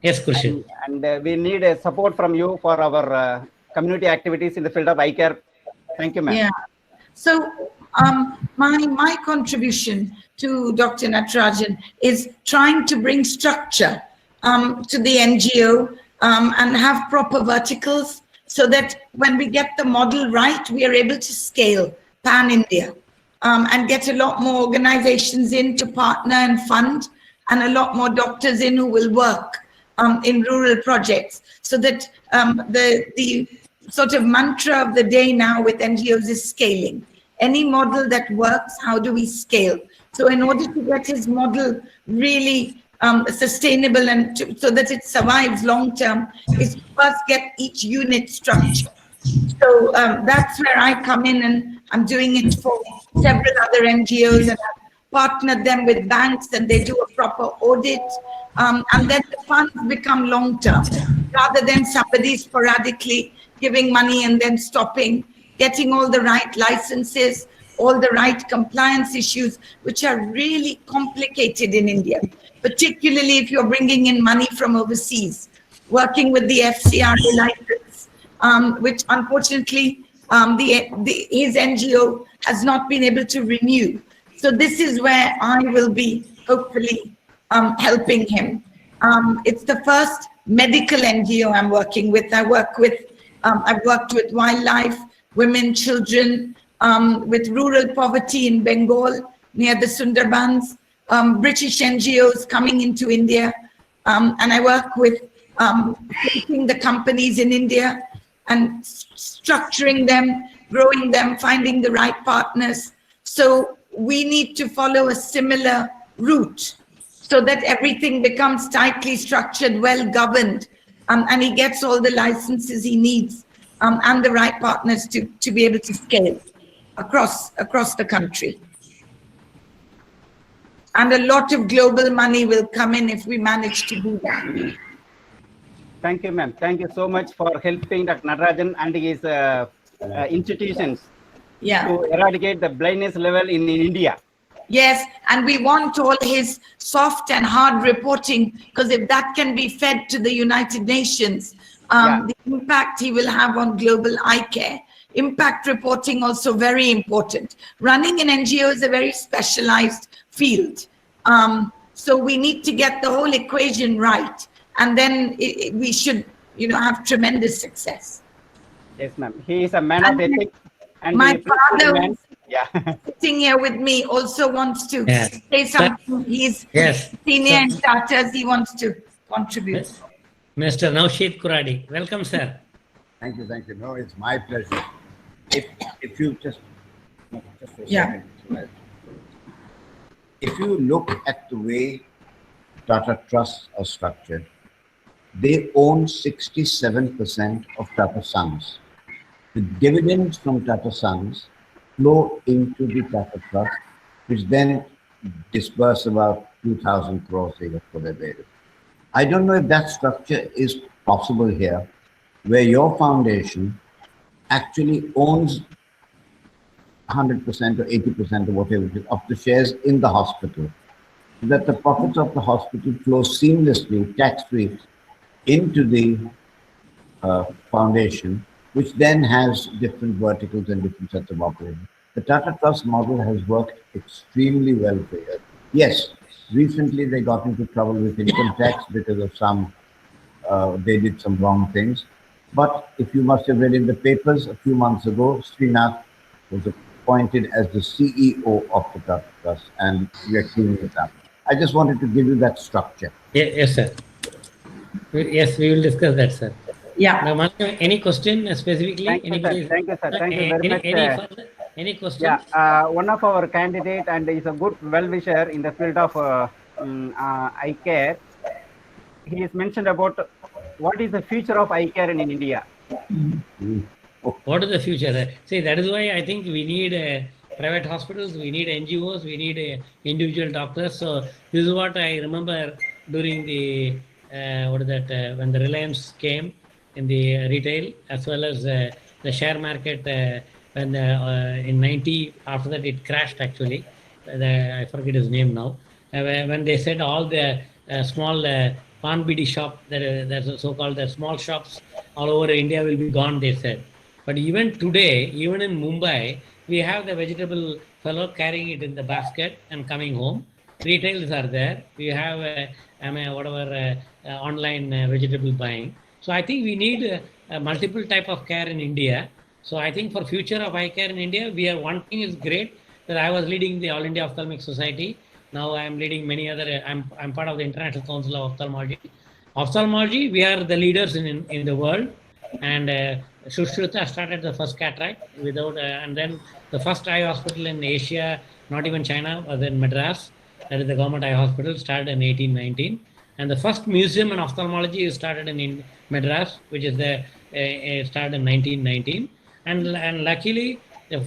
Yes, Khurshid. And we need support from you for our community activities in the field of eye care. Thank you, ma'am. Yeah. So my contribution to Dr. Natarajan is trying to bring structure to the NGO and have proper verticals, so that when we get the model right, we are able to scale pan-India and get a lot more organizations in to partner and fund, and a lot more doctors in who will work in rural projects, so that the sort of mantra of the day now with NGOs is scaling. Any model that works, how do we scale? So in order to get his model really sustainable and so that it survives long term, is first get each unit structured. So that's where I come in, and I'm doing it for several other NGOs, and I've partnered them with banks, and they do a proper audit, and then the funds become long term, rather than somebody sporadically giving money and then stopping, getting all the right licenses, all the right compliance issues, which are really complicated in India, particularly if you're bringing in money from overseas, working with the FCRA license, which unfortunately his NGO has not been able to renew. So this is where I will be hopefully helping him. It's the first medical NGO I'm working with. I've worked with wildlife, women, children, with rural poverty in Bengal, near the Sundarbans, British NGOs coming into India, and I work with the companies in India and structuring them, growing them, finding the right partners. So we need to follow a similar route so that everything becomes tightly structured, well governed, and he gets all the licenses he needs and the right partners to be able to scale across the country. And a lot of global money will come in if we manage to do that. Thank you, ma'am. Thank you so much for helping Dr. Natarajan and his institutions to eradicate the blindness level in India. Yes, and we want all his soft and hard reporting, because if that can be fed to the United Nations, the impact he will have on global eye care. Impact reporting also very important. Running an NGO is a very specialized field. So we need to get the whole equation right. and then we should, have tremendous success. Yes, ma'am. He is a man of And ethics and my he is a father, man. who's Yeah. sitting here with me, also wants to Yeah. say something. He's Yes. senior in So- starters. He wants to contribute. Mr. Naushid Kuradi, welcome, sir. Thank you, thank you. No, it's my pleasure. If you just for a Yeah. second, right. If you look at the way Tata Trusts are structured, they own 67% of Tata Sons. The dividends from Tata Sons flow into the Tata Trust, which then disburse about 2,000 crores a year for their various. I don't know if that structure is possible here, where your foundation actually owns 100% or 80% or whatever it is of the shares in the hospital, so that the profits of the hospital flow seamlessly, tax-free, into the foundation, which then has different verticals and different sets of operations. The Tata Trust model has worked extremely well for years. Yes, recently they got into trouble with income tax because of they did some wrong things. But if you must have read in the papers a few months ago, Srinath was appointed as the CEO of the Tata Trust, and we are cleaning it up. I just wanted to give you that structure. Yes, sir. Yes, we will discuss that, sir. Yeah. Now, Malcolm, any question specifically? Thank you, sir. Anybody? Thank you, sir. Thank you very much. Any question? Yeah, one of our candidate and is a good well-wisher in the field of eye care. He has mentioned about what is the future of eye care in India. What is the future? See, that is why I think we need private hospitals, we need NGOs, we need individual doctors. So this is what I remember during the when the Reliance came in the retail, as well as the share market when in 90, after that it crashed actually. I forget his name now. When they said all the small pan bidi shop, that's so-called the small shops all over India will be gone, they said. But even today, even in Mumbai, we have the vegetable fellow carrying it in the basket and coming home. Retailers are there. We have online vegetable buying. So I think we need a multiple type of care in India. So I think for future of eye care in India, one thing is great that I was leading the All India Ophthalmic Society. Now I am leading many other. I'm part of the International Council of Ophthalmology. Ophthalmology, we are the leaders in the world, and Sushruta started the first cataract and then the first eye hospital in Asia, not even China, was in Madras. That is the government eye hospital, started in 1819. And the first museum in ophthalmology is started in Madras, which is started in 1919. And luckily, the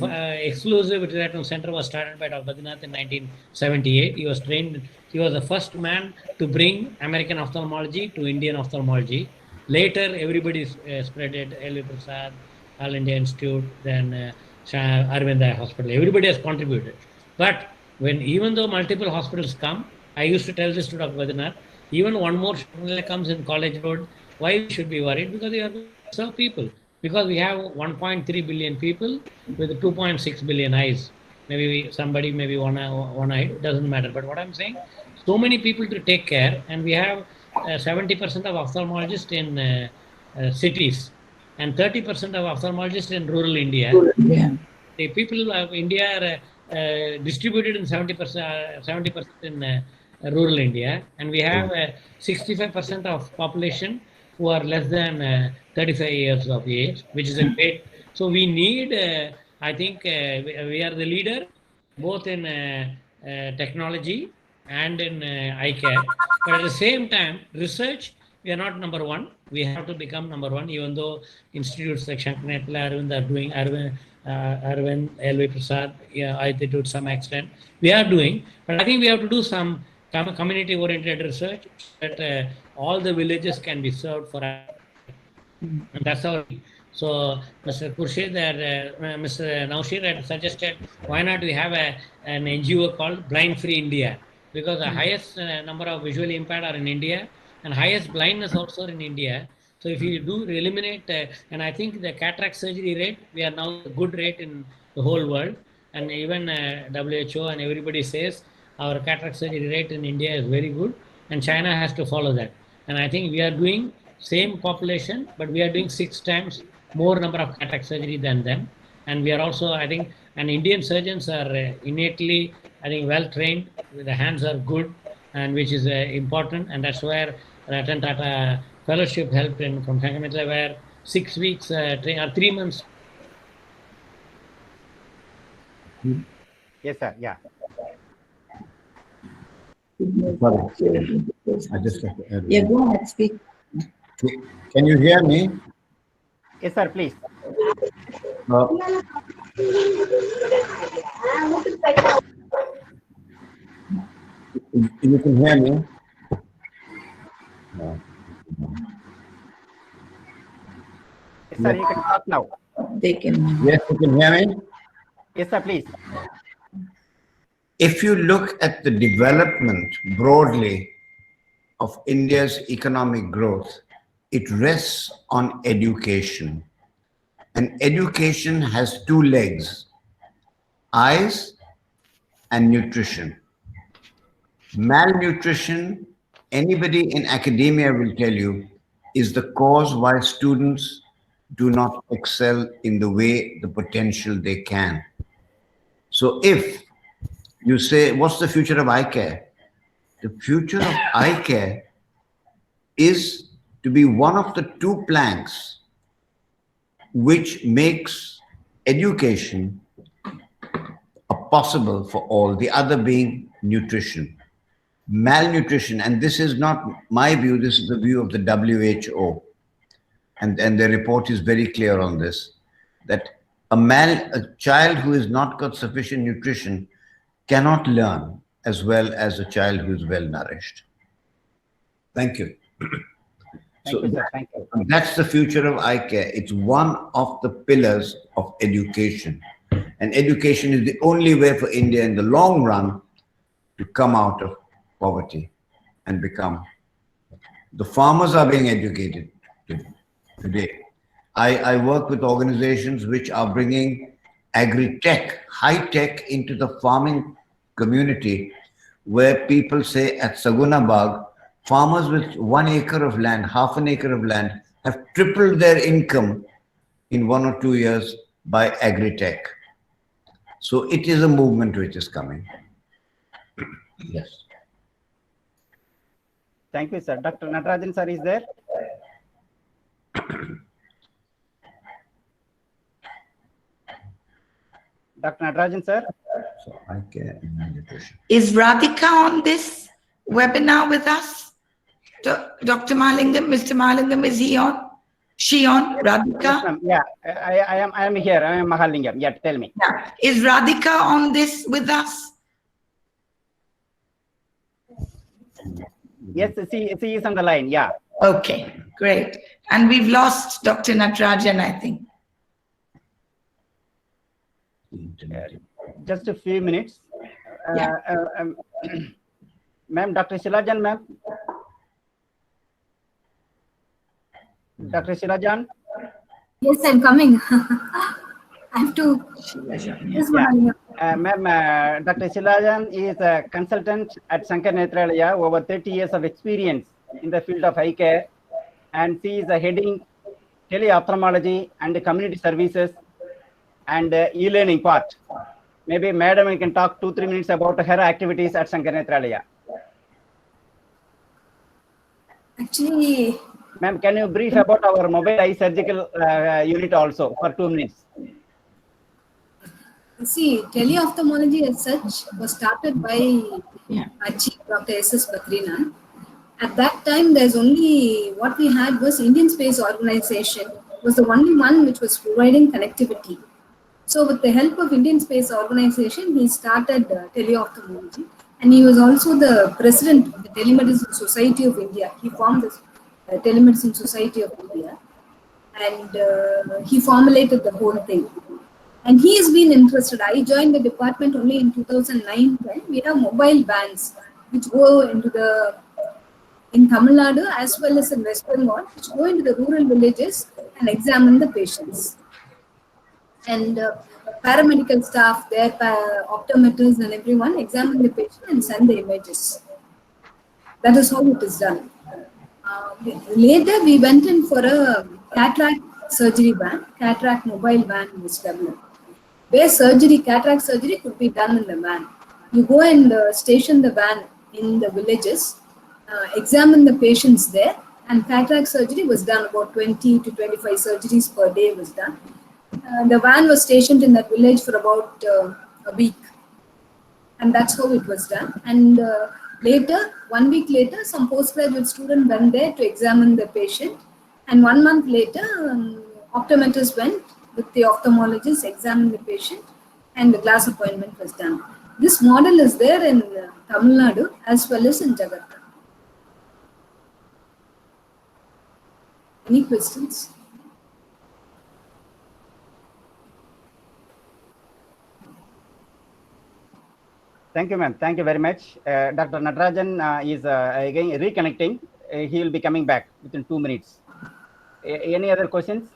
exclusive retinal center was started by Dr. Badrinath in 1978. He was trained. He was the first man to bring American ophthalmology to Indian ophthalmology. Later, everybody spread it. L.V. Prasad, All India Institute, then Arvind Eye Hospital. Everybody has contributed. But even though multiple hospitals come, I used to tell this to Dr. Badrinath, even one more comes in College Road, why we should be worried? Because we are going to serve people. Because we have 1.3 billion people with 2.6 billion eyes. Maybe somebody maybe one eye, doesn't matter. But what I'm saying, so many people to take care, and we have 70% of ophthalmologists in cities and 30% of ophthalmologists in rural India. Yeah. The people of India are distributed in 70% in rural India, and we have 65% of population who are less than 35 years of age, which is a great. So we need, I think we are the leader both in technology and in eye care. But at the same time, research, we are not number one. We have to become number one, even though institutes like Shankaranetla, Arvind are doing, Arvind, L.V. Prasad, I think to some extent, we are doing. But I think we have to do some community-oriented research that all the villages can be served for. And that's how. So Mr. Khurshid, Mr. Naushid had suggested, why not we have an NGO called Blind Free India? Because the highest number of visually impaired are in India, and highest blindness also in India. So if you do eliminate, and I think the cataract surgery rate, we are now a good rate in the whole world, and even WHO and everybody says our cataract surgery rate in India is very good, and China has to follow that. And I think we are doing same population, but we are doing 6 times more number of cataract surgery than them. And we are also, I think, and Indian surgeons are innately, I think, well trained. The hands are good, and which is important. And that's where Ratan Tata Fellowship helped in from Sangamitra, where 6 weeks or 3 months. Yes, sir. Yeah. Sorry. I just have to add. Yeah, go ahead, speak. Can you hear me? Yes, sir. Please. You can hear me? No. Yes, sir. You can talk now. They can. Yes, you can hear me? Yes, sir. Please. If you look at the development broadly of India's economic growth, it rests on education. And education has 2 legs, eyes and nutrition. Malnutrition, anybody in academia will tell you, is the cause why students do not excel in the way, the potential they can. So if you say, what's the future of eye care? The future of eye care is to be one of the 2 planks which makes education possible for all, the other being nutrition. Malnutrition, and this is not my view, this is the view of the WHO, and their report is very clear on this, that a child who has not got sufficient nutrition cannot learn as well as a child who is well nourished. Thank you. Thank you, sir. Thank you. That's the future of eye care. It's one of the pillars of education. And education is the only way for India in the long run to come out of poverty and become. The farmers are being educated today. I work with organizations which are bringing agri-tech, high-tech into the farming community, where people say at Sagunabag, farmers with 1 acre of land, half an acre of land, have tripled their income in 1 or 2 years by agri-tech. So it is a movement which is coming. Yes. Thank you, sir. Dr. Natarajan, sir, is there? Dr. Natarajan, sir? So eye care and malnutrition. Is Radhika on this webinar with us? Dr. Malingam, Mr. Malingam, is he on? She on? Yes, Radhika? ma'am. Yeah, I am here. I am Mahalingam. Yeah, tell me. Yeah. Is Radhika on this with us? Yes, she is on the line. Yeah. Okay, great. And we've lost Dr. Natarajan, I think. Just a few minutes. Yeah. Ma'am, Dr. Shilajan, ma'am. Dr. Shilajan? Yes, I'm coming. I have to. Yes, Yeah. Ma'am, Dr. Shilajan is a consultant at Sankara Nethralaya, over 30 years of experience in the field of eye care, and she is heading tele-ophthalmology and community services and e-learning part. Maybe madam, you can talk 2-3 minutes about her activities at Sankara Nethralaya. Actually, Ma'am, can you brief about our mobile eye surgical unit also for 2 minutes? see, tele-ophthalmology as such was started by our chief, Dr. S.S. Badrinath. At that time, there's only, what we had was Indian Space Organization was the only one which was providing connectivity. So with the help of Indian Space Organization, he started tele-ophthalmology, and he was also the president of the Telemedicine Society of India. He formed the Telemedicine Society of India, and he formulated the whole thing. And he has been interested. I joined the department only in 2009 when we have mobile vans which go into in Tamil Nadu as well as in West Bengal, which go into the rural villages and examine the patients. And paramedical staff, their optometrists and everyone examine the patient and send the images. That is how it is done. Later, we went in for a cataract surgery van. Cataract mobile van was developed, where cataract surgery could be done in the van. You go and station the van in the villages, examine the patients there, and cataract surgery was done. About 20 to 25 surgeries per day was done. The van was stationed in that village for about a week, and that's how it was done. And later, 1 week later, some postgraduate student went there to examine the patient, and 1 month later, optometrist went with the ophthalmologist, examined the patient, and the glass appointment was done. This model is there in Tamil Nadu as well as in Jakarta. Any questions? Thank you, ma'am. Thank you very much. Dr. Natarajan is again reconnecting. He will be coming back within 2 minutes. Any other questions?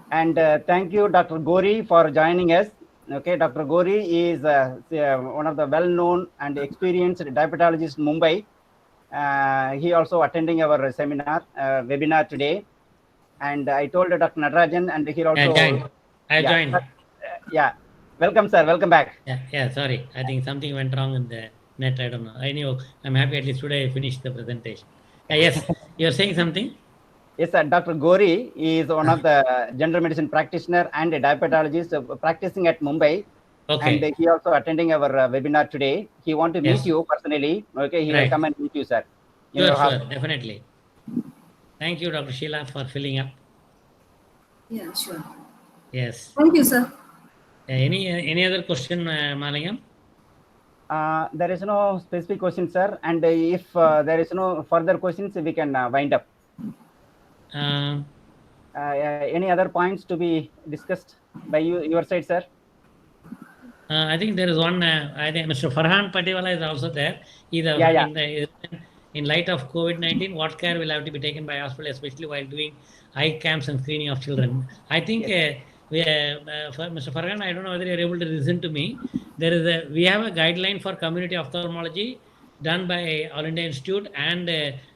And thank you, Dr. Gori, for joining us. Okay, Dr. Gori is one of the well-known and experienced diabetologists in Mumbai. He also attending our seminar, webinar today. And I told Dr. Natarajan, and he also... I joined. Yeah. Welcome, sir. Welcome back. Yeah, sorry. I think something went wrong in the net. I don't know. Anyway, I'm happy at least today I finished the presentation. Yes, you're saying something? Yes, sir. Dr. Gori is one of the general medicine practitioner and a diabetologist practicing at Mumbai. Okay. And he also attending our webinar today. He want to meet you personally. Okay, he will come and meet you, sir. Sure, definitely. Thank you, Dr. Sheila, for filling up. Yeah, sure. Yes. Thank you, sir. Any other question, Malingam? There is no specific question, sir. And if there is no further questions, we can wind up. Any other points to be discussed by your side, sir? I think there is one. I think Mr. Farhan Patiwala is also there. In light of COVID-19, what care will have to be taken by hospital, especially while doing eye camps and screening of children? I think Mr. Farhan, I don't know whether you're able to listen to me. We have a guideline for community ophthalmology done by All India Institute and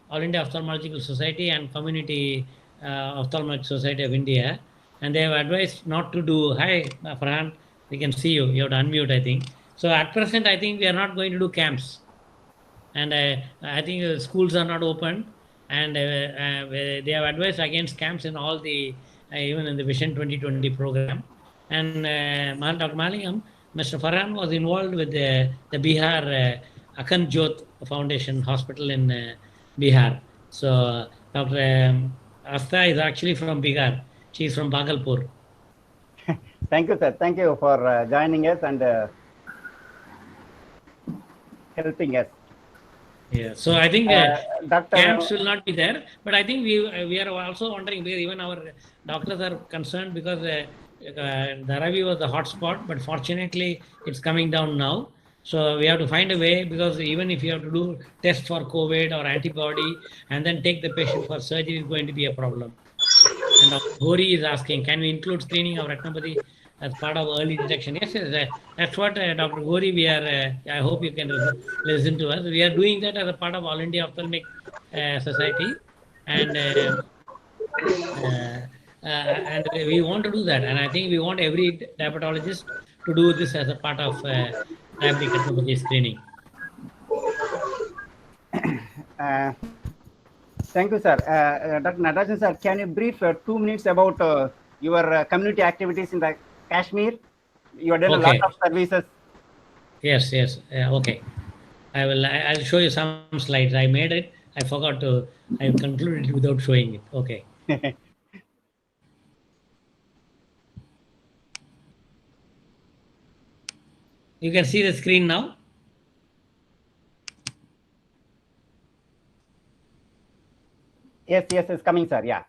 All India Ophthalmological Society and Community Ophthalmological Society of India. And they have advised not to do, hi Farhan, we can see you, you have to unmute, I think. So at present, I think we are not going to do camps. And I think schools are not open, and they have advised against camps in all the, even in the Vision 2020 program. And Dr. Malingam, Mr. Farhan was involved with the Bihar Akhand Jyot Foundation Hospital in Bihar. So Dr. Asta is actually from Bihar. She is from Bhagalpur. Thank you, sir. Thank you for joining us and helping us. Yeah, so I think camps will not be there, but I think we are also wondering, because even our doctors are concerned, because Dharavi was the hotspot, but fortunately it's coming down now. So we have to find a way, because even if you have to do test for COVID or antibody and then take the patient for surgery, is going to be a problem. And Dr. Gori is asking, can we include screening of retinopathy as part of early detection? Yes, that's what Dr. Gori, we are, I hope you can listen to us. We are doing that as a part of All India Ophthalmic Society. And we want to do that. And I think we want every diabetologist to do this as a part of diabetic retinopathy screening. Thank you, sir. Dr. Natarajan, sir, can you brief 2 minutes about your community activities in the Kashmir? You have done a lot of services. Yes. Okay. I'll show you some slides. I made it. I forgot to. I concluded it without showing it. Okay. You can see the screen now. Yes, it's coming, sir. Yeah.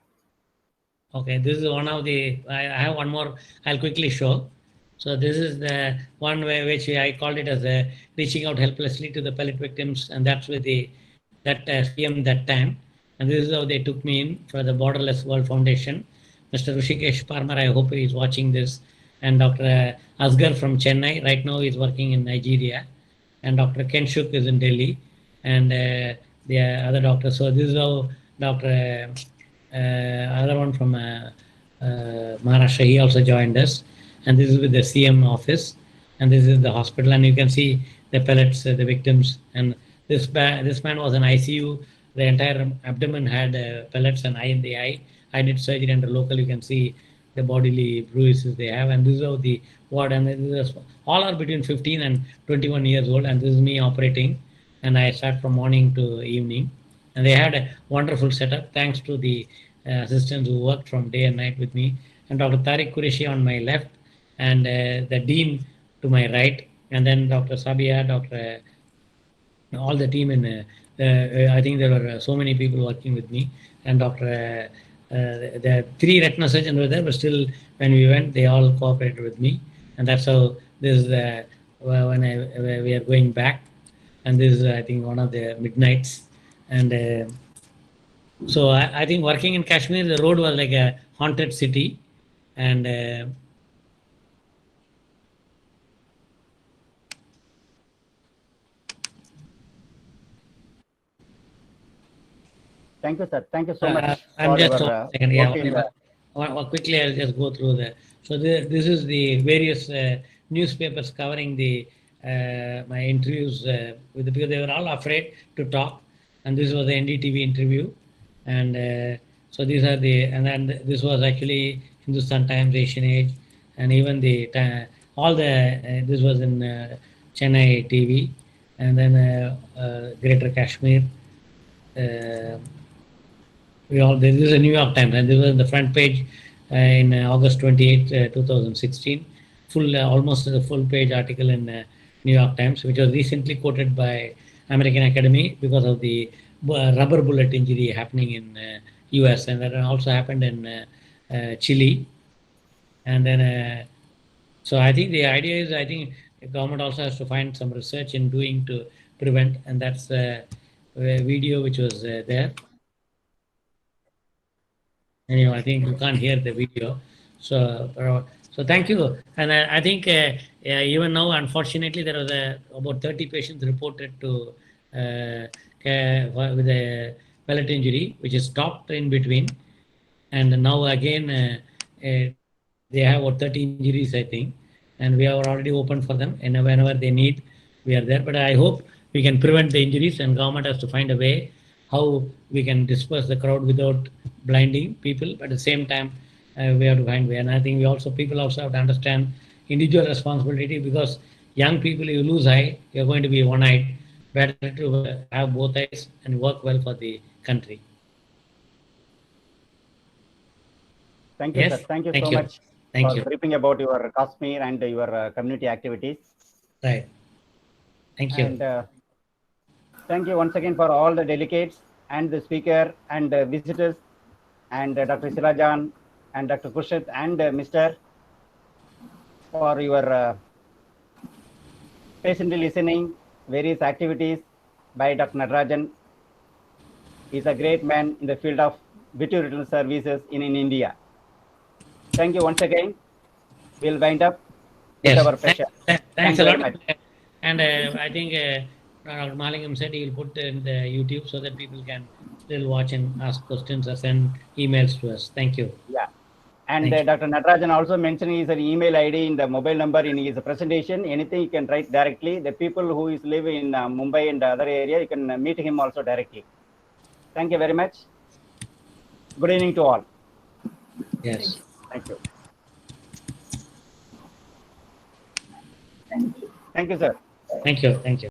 Okay, this is one of the, I have one more, I'll quickly show. So this is the one way which I called it as a reaching out helplessly to the pellet victims, and that's with that CM that time. And this is how they took me in for the Borderless World Foundation. Mr. Rishikesh Parmar, I hope he is watching this, and Dr. Asgar from Chennai. Right now he's working in Nigeria. and Dr. Kenshuk is in Delhi, and the other doctors. So this is how Dr. Other one from Maharashtra, he also joined us, and this is with the CM office, and this is the hospital, and you can see the pellets, the victims, and this man was in ICU. The entire abdomen had pellets and eye in the eye. I did surgery under local. You can see the bodily bruises they have, and this is how the ward, and this is, all are between 15 and 21 years old, and this is me operating, and I start from morning to evening, and they had a wonderful setup thanks to the assistants who worked from day and night with me, and Dr. Tariq Qureshi on my left, and the dean to my right, and then Dr. Sabia, Dr. all the team in. I think there were so many people working with me, and Dr. The 3 retina surgeons were there, but still, when we went, they all cooperated with me, and that's how this is when we are going back, and this is I think one of the midnights, and so I think working in Kashmir, the road was like a haunted city, and Thank you, sir. Thank you so much. I'm for just your, second, yeah, work in the- quickly I'll just go through the. So this is the various newspapers covering the my interviews with the, because they were all afraid to talk, and this was the NDTV interview, and so these are the, and then this was actually Hindustan Times, Asian Age, and even the all the this was in Chennai TV, and then Greater Kashmir. This is a New York Times, and this was the front page in August 28, 2016. Full, almost a full page article in New York Times, which was recently quoted by American Academy because of the rubber bullet injury happening in US, and that also happened in Chile. And then, so I think the idea is, I think the government also has to find some research in doing to prevent, and that's a video which was there. Anyway, I think you can't hear the video. So thank you. And I think even now, unfortunately, there was about 30 patients reported to with a pellet injury, which is stopped in between. And now again, they have about 30 injuries, I think. And we are already open for them. And whenever they need, we are there. But I hope we can prevent the injuries, and government has to find a way how we can disperse the crowd without blinding people, but at the same time we have to find way. And I think people also have to understand individual responsibility, because young people, you lose eye, you're going to be one-eyed. Better to have both eyes and work well for the country. Thank you, Yes? sir. Thank you Thank so you. much Thank for you. briefing about your Kashmir and your community activities. Right. Thank you. And thank you once again for all the delegates and the speaker and the visitors, and Dr. Silajan and Dr. Khurshid and Mr. for your patiently listening various activities by Dr. Natarajan. He is a great man in the field of vitreoretinal services in India. Thank you once again. We'll wind up with our pressure. Thanks you a very lot. much. And I think Dr. Malingam said he will put in the YouTube so that people can still watch and ask questions or send emails to us. Thank you. Yeah. And Thank you. Dr. Natarajan also mentioned his email ID in the mobile number in his presentation. Anything you can write directly. The people who live in Mumbai and other area, you can meet him also directly. Thank you very much. Good evening to all. Yes. Thank you. Thank you, sir. Thank you. Thank you.